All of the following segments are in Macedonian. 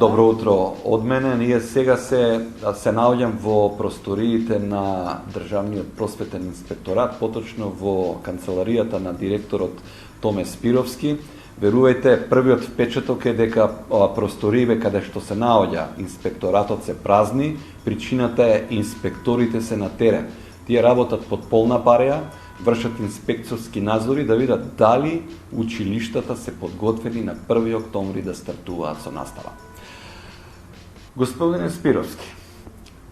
Добро утро од мене. Ние сега се наоѓам во просториите на Државниот просветен инспекторат, поточно во канцеларијата на директорот Томе Спировски. Верувајте, првиот впечаток е дека просториите каде што се наоѓа инспекторатот се празни, причината е инспекторите се на терен. Тие работат под полна пареја, вршат инспекцијски надзори да видат дали училиштата се подготвени на 1 октомври да стартуваат со настава. Господине Спировски,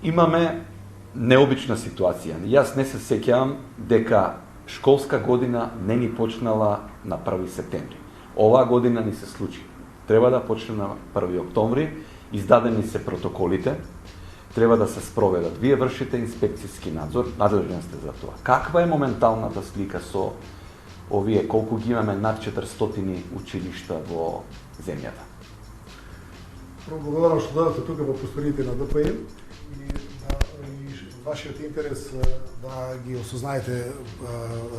имаме необична ситуација. Јас не се сеќавам дека школска година не ни почнала на 1 септември. Оваа година ни се случи. Треба да почне на 1 октомври, издадени се протоколите, треба да се спроведат. Вие вршите инспекцијски надзор, надлежен сте за тоа. Каква е моменталната слика со овие, колку ги имаме над 400 училишта во земјата? Благодарам што дадете тука во просториите на ДПИ и вашиот интерес да ги осознаете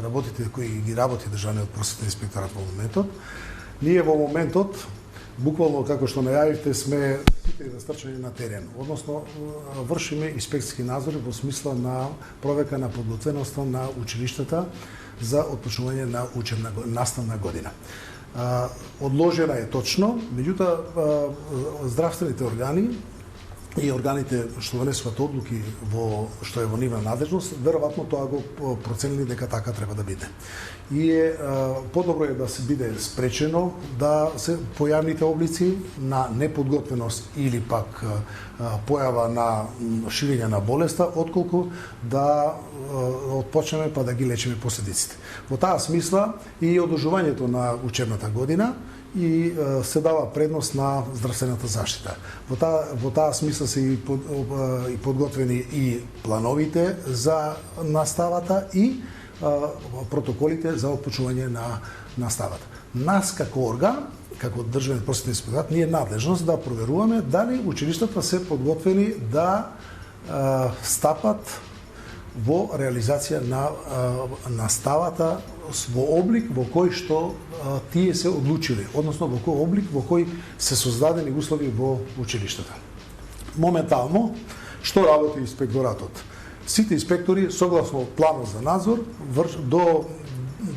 работите кои ги работи Државниот просветен инспекторат во моментот. Ние во моментот, буквално како што најавивте, сме сите настрчени на терен, односно вршиме инспекцијски надзори во смисла на проверка на подготвеноста на училиштата за отпочнување на учебна наставна година. Одложена е точно, меѓутоа здравствените органи и органите што донесуваат одлуки што е во нивна надлежност, веројатно тоа го проценили дека така треба да биде. И подобро е да се биде спречено да се појавните облици на неподготвеност или пак појава на ширење на болеста, отколку да отпочнеме па да ги лечиме последиците. Во таа смисла и одржувањето на учебната година и се дава предност на здравствената заштита. Во таа смисла се и подготвени и плановите за наставата и протоколите за отпочнување на наставата. Нас како орган, како Државен просветен инспекторат, ние надлежност да проверуваме дали училиштата се подготвени да стапат во реализација на наставата во облик во кој што тие се одлучиле, односно во кој облик во кој се создадени услови во училиштата. Моментално, што работи инспекторатот? Сите инспектори, согласно планот за надзор,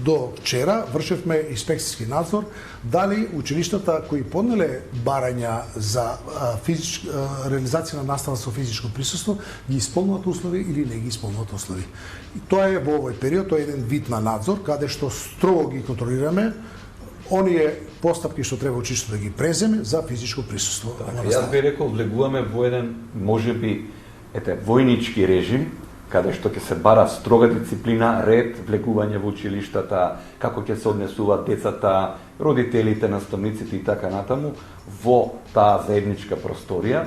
до вчера вршевме инспекцијски надзор дали училиштата кои поднеле барања за реализација на настава со физичко присуство ги исполнуваат услови или не ги исполнуваат услови. И тоа е во овој период, тоа е еден вид на надзор каде што строго ги контролираме оние постапки што треба училиштето да ги преземе за физичко присуство. Јас би рекол, влегуваме во еден можеби војнички режим, каде што ќе се бара строга дисциплина, ред, влегување во училиштата, како ќе се однесуваат децата, родителите, наставниците и така натаму во таа заедничка просторија.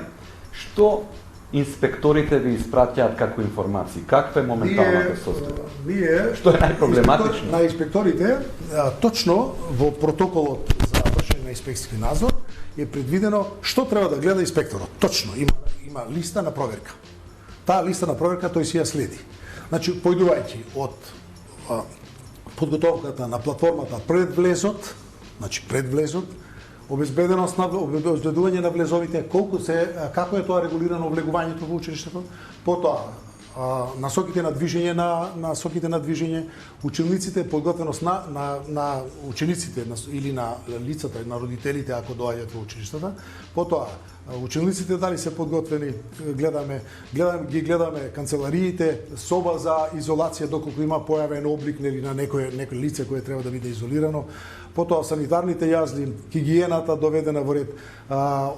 Што инспекторите ви испраќаат како информации? Каква е моменталната состојба? Што е најпроблематично? На инспекторите, точно во протоколот за вршење на инспекцијски надзор е предвидено што треба да гледа инспекторот. Точно, има листа на проверка. Таа листа на проверка тој си ја следи. Значи, појдувајќи од подготовката на платформата пред влезот, обезбедување на влезовите, како е тоа регулирано влегувањето во училиштето, потоа насоките на движење, учениците, подготвеност на учениците или на лицата, на родителите ако доаѓаат во училиштата, потоа учениците дали се подготвени, гледаме канцелариите, соба за изолација доколку има појавен облик нели на некој лице кое треба да биде изолирано, потоа санитарните јазли, хигиената доведена во ред,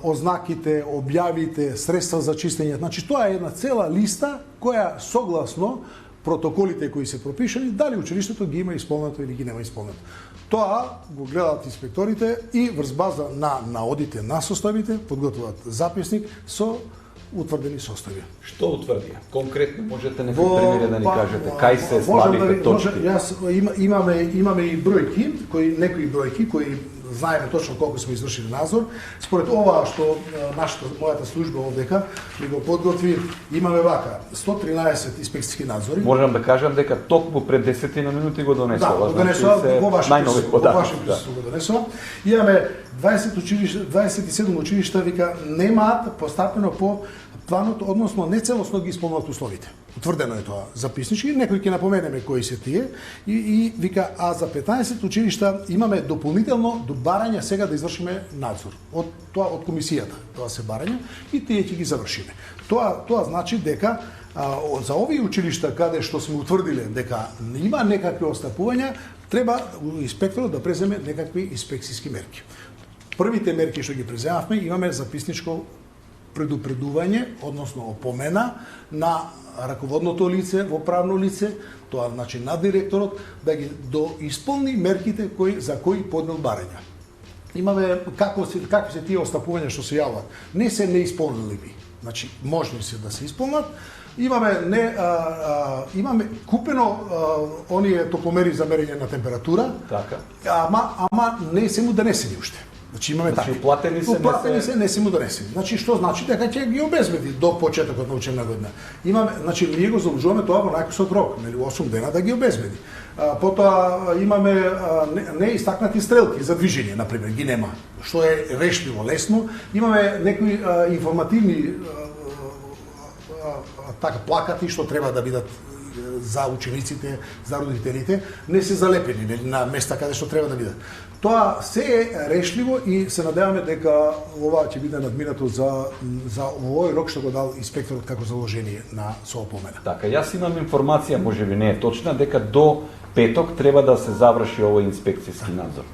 ознаките, објавите, средства за чистење. Значи тоа е една цела листа која согласно протоколите кои се пропишани, дали училиштето ги има исполнето или ги нема исполнето. Тоа го гледаат инспекторите и врз база на наодите на состојбите подготвуваат записник со утврдени состојби. Што утврди? Конкретно можете некои примери да ни кажете кај се слабите точки? Имаме и некои бројки кои знаеме точно колку сме извршили надзор. Според ова што мојата служба овдека ми го подготви, имаме вака 113 инспекцијски надзори. Можам да кажам дека токму пред 10 минути го донесува. Да, го донесува, во ваше поданици, присуство го донесува. Имаме 27 училишта вика немаат постапено по планот, односно нецелосно ги исполнуваат условите. Утврдено е тоа записнички, некои ќе напоменеме кои се тие и вика, а за 15 училишта имаме дополнително до барања сега да извршиме надзор. Од комисијата, тоа се барања и тие ќе ги завршиме. Тоа значи дека за овие училишта каде што сме утврдиле дека има некакви остапувања, треба инспекторот да преземе некакви инспекцијски мерки. Првите мерки што ги преземавме, имаме записничко предупредување, односно опомена на раководното лице, во правно лице, тоа значи на директорот, да ги доисполни мерките за кои поднел барања. Имаме какви се тие остапувања што се јават. Не се неисполнливи. Значи можни се да се исполнат. Имаме купено оние топломери за мерење на температура. Така. Ама не се му донесени уште. Значи имаме така. Платени се, не се му донесени. Значи што значи дека ќе ги обезбеди до почетокот на учебна година. Значи ние го заложуваме тоа во најкусок рок, нели 8 дена да ги обезбеди. Потоа имаме неистакнати стрелки за движење, на пример, ги нема, што е решливо, лесно. Имаме некои информативни така плакати што треба да бидат за учениците, за родителите, не се залепени на места каде што треба да бидат. Тоа се е решливо и се надеваме дека ова ќе биде надминато за овој рок што го дал инспекторот како заложение на соопомена. Така, јас имам информација, можеби не е точна, дека до петок треба да се заврши овој инспекцијски надзор.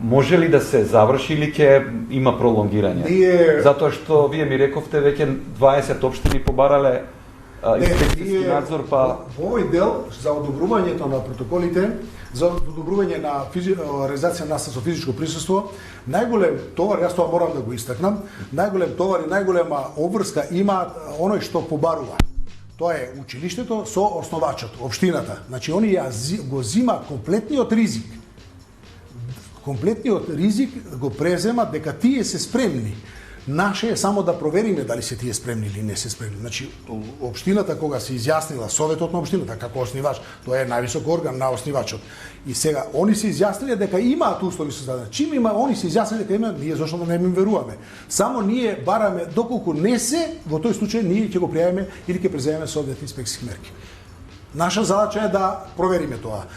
Може ли да се заврши или ќе има пролонгирање? Затоа што вие ми рековте веќе 20 општини побарале инспекцијски надзор, па во овој дел за одобрувањето на протоколите, за одобрување на реализација на со физичко присуство, најголем товар, јас тоа морам да го истакнам, најголем товар и најголема обврска има оној што побарува. Тоа е училиштето со основачот, општината. Значи они го зима комплетниот ризик. Комплетниот ризик го презема дека тие се спремни. Наше е само да провериме дали се тие спремни или не се спремни. Значи, општината кога се изјаснила, советот на општината како основач, тоа е највисок орган на основачот. И сега, они се изјасниле дека имаат услови создадени. Чим они се изјасниле дека имаат, ние зошто да не им веруваме. Само ние бараме, доколку не се, во тој случај ние ќе го пријавиме или ќе преземеме соодветни инспекцијски мерки. Наша задача е да провериме тоа.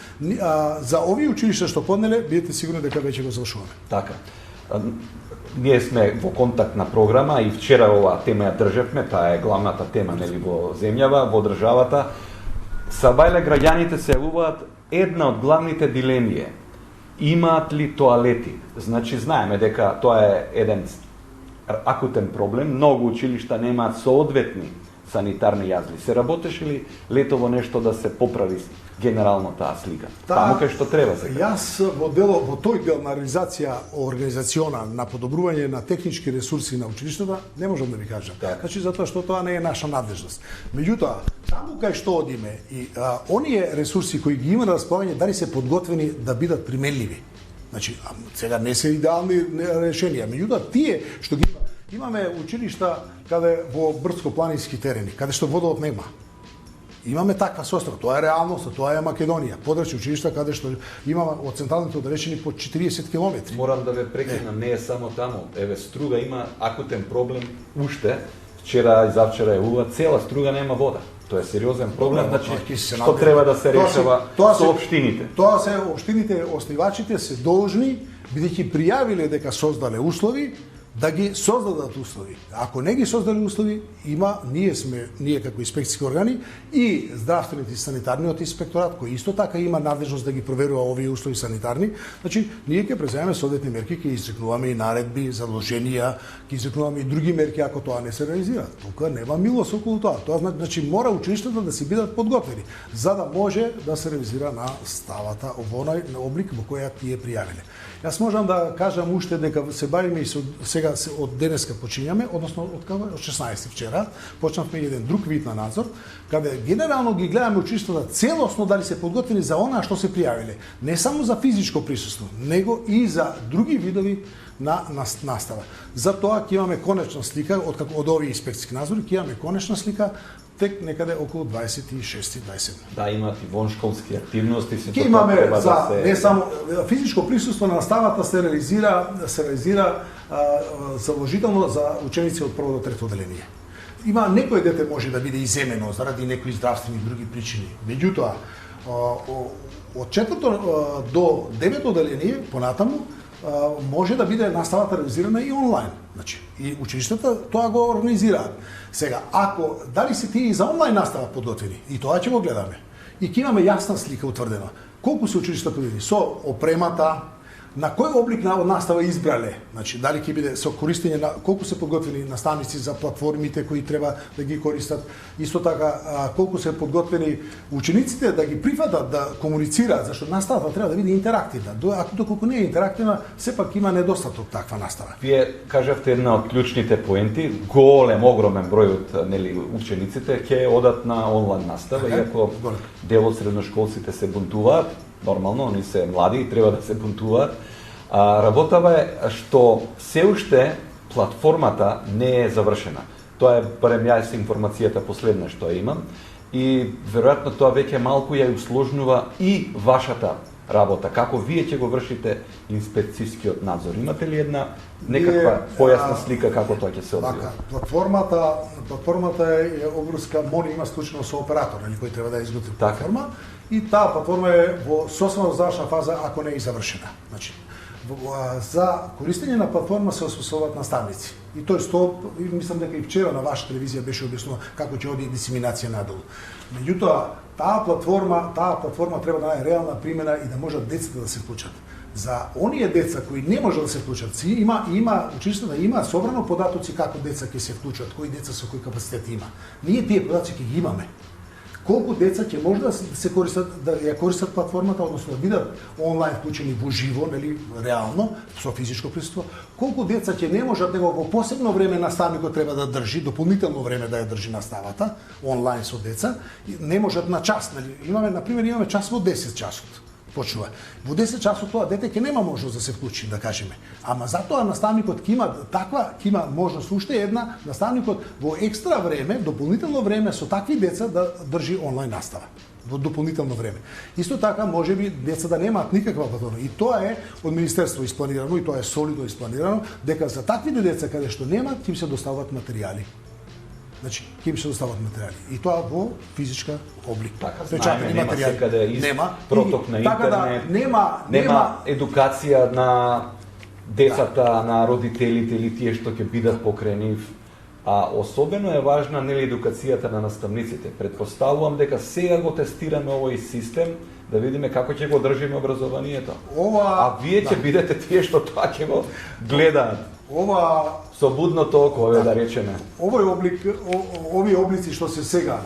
За овие училишта што поднеле, бидете сигурни дека веќе го завршуваме. Така. Ние сме во контактна програма и вчера оваа тема ја држевме, таа е главната тема нели во земјава, во државата. Сабајле граѓаните се јавуваат, една од главните дилеми е имаат ли тоалети. Значи знаеме дека тоа е еден акутен проблем, многу училишта немаат соодветни санитарни јазли. Се работеше ли летово нешто да се поправи генерално таа слика? Таму кај што треба сега. Јас во тој дел на реализација организациона на подобрување на технички ресурси на училиштата не можам да ви кажам. Значи затоа што тоа не е наша надлежност. Меѓутоа, таму кај што одиме и оние ресурси кои ги има на располагање дали се подготвени да бидат применливи. Значи сега не се идеални решенија, меѓутоа тие што ги имаме училишта каде во брдско-планински терени, каде што водовод нема. Имаме таква состава, тоа е реалност, тоа е Македонија. Подрачни училишта каде што имаме од централните оддалечени по 40 километри. Морам да ве прекинам, не е само таму. Еве Струга има акутен проблем уште. Вчера и завчера јавува, цела Струга нема вода. Тоа е сериозен проблем, значи што треба да се решава со општините. Тоа се општините, основачите се должни, бидејќи пријавиле дека создале услови, да ги создадат услови. Ако не ги создали услови, ние како инспекцијски органи и здравствените и санитарниот инспекторат, кој исто така има надлежност да ги проверува овие услови санитарни, значи ние ќе преземеме соодветни мерки, ќе изрекнуваме и наредби, задолженија, ќе изрекнуваме и други мерки ако тоа не се реализира. Тука нема милост околу тоа. Тоа значи мора училиштата да се бидат подготвени за да може да се реализира на ставата во оној облик во која тие пријавиле. Јас можам да кажам уште дека се бавиме и со сега од денеска почињаме, односно од 16 вчера, почнавме еден друг вид на надзор, каде генерално ги гледаме училиштата целосно дали се подготвени за она што се пријавиле, не само за физичко присуство, него и за други видови на настава. За тоа ќе имаме конечна слика од овие инспекцијски надзори, ќе имаме конечна слика тек некаде околу 26-27. Да, имат и воншколски активности, се Ќе имаме за не само физичко присуство на наставата се реализира заложително за ученици од прво до трето одделение. Има некој дете може да биде иземено заради некои здравствени и други причини. Меѓутоа, од четврто до девето одделение понатаму може да биде наставата реализирана и онлайн. Значи, и училиштата тоа го организираат. Сега, ако дали се тие и за онлайн настава подготвени, и тоа ќе го гледаме. И ќе имаме јасна слика утврдена. Колку се училиштата подготвени со опремата, на кој облик на настава избрале, значи дали ќе биде со користење на колку се подготвени наставници за платформите кои треба да ги користат, исто така колку се подготвени учениците да ги прифатат, да комуницираат, зашто наставата треба да биде интерактивна. Доколку не е интерактивна, сепак има недостаток таква настава. Вие кажавте една од клучните поенти, огромен број од учениците ќе одат на онлайн настава, иако дел од средношколците се бунтуваат. Нормално, они се млади и треба да се бунтуваат. Работава е што се уште платформата не е завршена. Тоа е барем јас информацијата последна што ја имам и веројатно тоа веќе малку ја усложнува и вашата работа. Како вие ќе го вршите инспекцијскиот надзор? Имате ли една некаква појасна слика како тоа ќе се одвива? Платформата е обврска, МОНИ има склучено со оператор, кој треба да изготви платформа. И таа платформа е во сосема завршна фаза, ако не е и завршена. Значи, за користење на платформа се освојуваат наставници. И мислам дека и вчера на ваша телевизија беше објаснувано како ќе оди дисеминација надолу. Меѓутоа, таа платформа треба да е реална примена и да можат децата да се вклучат. За оние деца кои не можат да се вклучат, училиштата има собрано податоци како деца ќе се вклучат, кои деца со кој капацитет има. Ние тие податоци ќе ги имаме. Колку деца ќе може да се користат, да ја користат платформата, односно да бидат онлайн вклучени во живо, нели, реално, со физичко присуство, колку деца ќе не можат, него во посебно време наставникот треба да држи, дополнително време да ја држи наставата, онлайн со деца, не можат на час, нели, имаме час во 10 часот. Почнува. Во 10 часот тоа дете ќе нема можност да се вклучи, да кажеме. Ама затоа наставникот ќе има можност уште една, наставникот во екстра време, дополнително време со такви деца да држи онлайн настава. Во дополнително време. Исто така можеби деца да немаат никаква платформа. И тоа е од министерство испланирано и тоа е солидно испланирано дека за таквите деца каде што немаат ќе им се достават материјали. Значи, ќе им се достават материјали. И тоа во физичка облик. Така, знаеме, нема секаде проток на интернет, нема едукација на децата, на родителите или тие што ќе бидат покрај нив. А особено е важна едукацијата на наставниците. Претпоставувам дека сега го тестираме овој систем, да видиме како ќе го држиме образованието. А вие ќе бидете тие што тоа ќе го гледаат. Со будното око, да речеме. Овие облици што се сега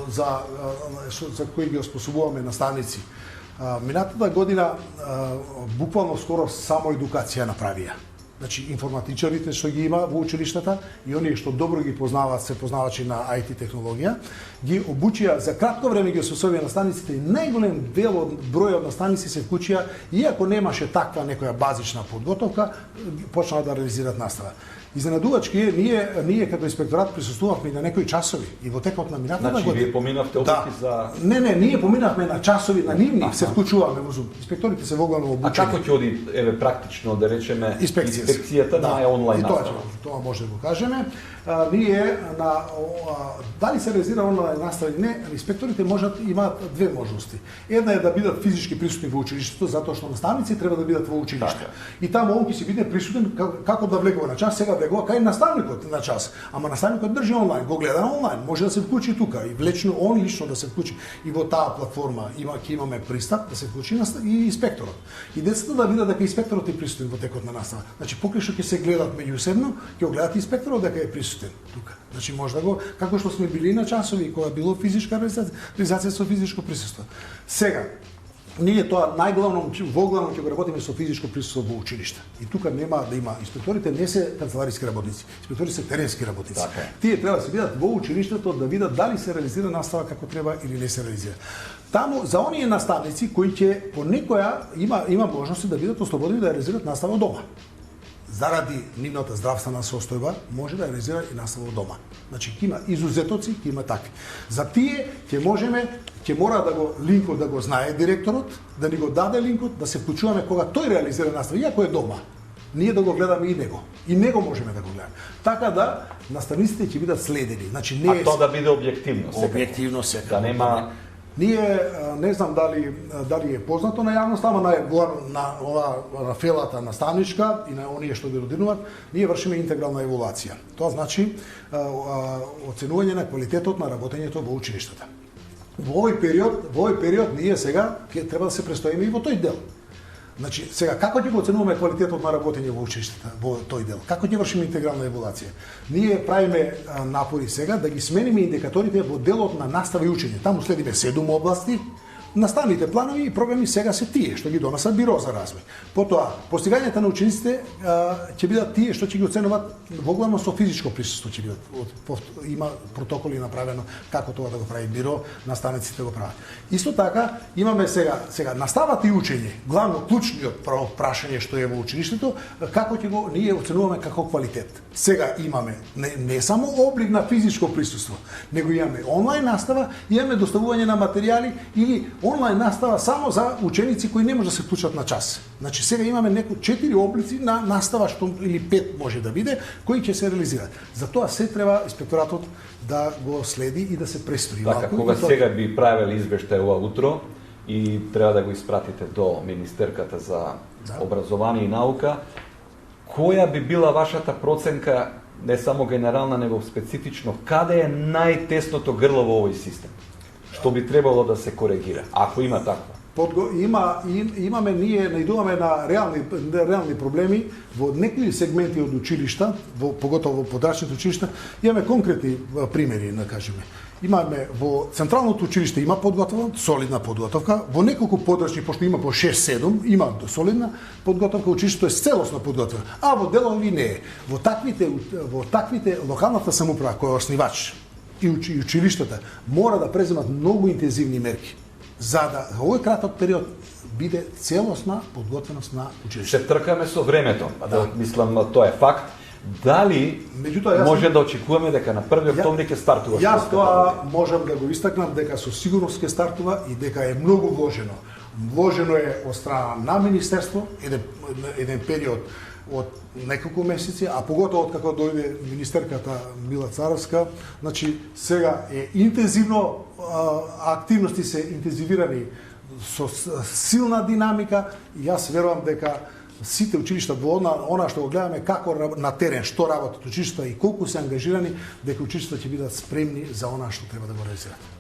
за кои ги оспособуваме наставници, минатата година буквално скоро само едукација направија. Значи, информатичарите што ги има во училиштата и оние што добро ги познаваат, се познавачи на IT технологија, ги обучија за кратко време, ги освојуваа наставниците и најголем број од наставници се вклучија, иако немаше таква некоја базична подготовка, почнаа да реализираат настава. Изненадувачки е, ние како инспекторат присуствувавме на некои часови и во текот на минатата година. Значи, вие поминавте обуки за... Не, ние поминавме на часови, на нивни, се вклучуваме во Zoom. Инспекторите се воглано обучени. А како ќе оди, практично, да речеме, инспекцијата на онлайн настава? Тоа може да го кажеме. Дали се реализира онлайн настава или не, инспекторите имаат две можности. Една е да бидат физички присутни во училиштето, затоа што наставници треба да бидат во училиште. И таму он ќе си биде присутен како да влегува на час, сега влегува кај наставникот на час. Ама наставникот држи онлайн, го гледа онлайн, може да се вклучи тука и он лично да се вклучи и во таа платформа ќе имаме пристап да се вклучи и инспекторот. И децата да видат дека инспекторот е присутен во текот на настава. Значи покри што ќе се гледат меѓусебно, ќе го гледат инспекторот дека е присутен тука. Значи може да го, како што сме били на часови кога било физичка реализација со физичко присуство. Сега, ние тоа воглавно ќе го работиме со физичко присуство во училиште. И тука нема да има инспекторите не се канцелариски работници, инспекторите се теренски работници. Така. Тие треба да се видат во училиштето да видат дали се реализира настава како треба или не се реализира. Таму за оние наставници кои ќе по некоја има можности да бидат ослободени да реализираат настава дома. Заради нивната здравствена состојба може да реализира и настава од дома. Значи ќе има изузетоци, ќе има такви. За тие ќе мора да го линкот да го знае директорот, да ни го даде линкот, да се вклучуваме кога тој реализира настава, иако е дома. Ние да го гледаме и него. И него можеме да го гледаме. Така да наставниците ќе бидат следени. Значи не А тоа да биде објективно, објективно секако. Да нема Ние не знам дали е познато на јавноста, ама на фелата наставничка и на оние што дирудинуваат, ние вршиме интегрална еволуација. Тоа значи оценување на квалитетот на работењето во училиштата. Во овој период ние сега треба да се престоиме и во тој дел. Значи, сега, како ќе го оценуваме квалитетот на работење во училиштата, во тој дел? Како ќе вршиме интегрална еволуација? Ние правиме напори сега да ги смениме индикаторите во делот на настава и учење. Таму следиме 7 области. Наставните планови и програми сега се тие што ги донесува Биро за развој. Потоа, постигањата на учениците ќе бидат тие што ќе ги оценуваат воглавно со физичко присуство ќе бидат. Има протоколи направено како тоа да го прави Биро, наставниците го прават. Исто така имаме сега наставата и учење, главно клучниот прашање што е во училиштето, како ќе го ние оценуваме како квалитет. Сега имаме не само облик на физичко присуство, него имаме онлайн настава, имаме доставување на материјали или онлайн настава само за ученици кои не може да се вклучат на час. Значи сега имаме 4 облици на настава или 5 може да биде кои ќе се реализираат. Затоа се треба инспекторатот да го следи и да се престори. Така, кога сега би правели извештај ова утро и треба да го испратите до Министерката за образование и наука, која би била вашата проценка, не само генерална, него специфично, каде е најтесното грло во овој систем? Што би требало да се коригира, ако има такво? Имаме, ние наидуваме на реални проблеми во некои сегменти од училишта, поготово во подрачните училишта, имаме конкретни примери, да кажеме. Имаме во Централното училиште има подготовка, солидна подготовка, во неколку подрачни, пошто има по 6-7, има солидна подготовка, училиштето е целосна подготовка, а во делови не е. Во таквите локалната самоуправа која е оснивач и училиштата мора да преземат многу интензивни мерки за да во овој краток период биде целосна подготвеност на училиштето. Се тркаме со времето, мислам тоа е факт. Дали може да очекуваме дека на 1 октомври ќе стартува? Јас тоа можам да го истакнам дека со сигурност ќе стартува и дека е многу вложено. Вложено е од страна на Министерство еден период од неколку месеци, а поготово од како дојде министерката Мила Царовска, значи сега е интензивно, активности се интензивирани со силна динамика и јас верувам дека сите училишта во она што го гледаме како на терен, што работат училишта и колку се ангажирани, дека училишта ќе бидат спремни за она што треба да го реализираат.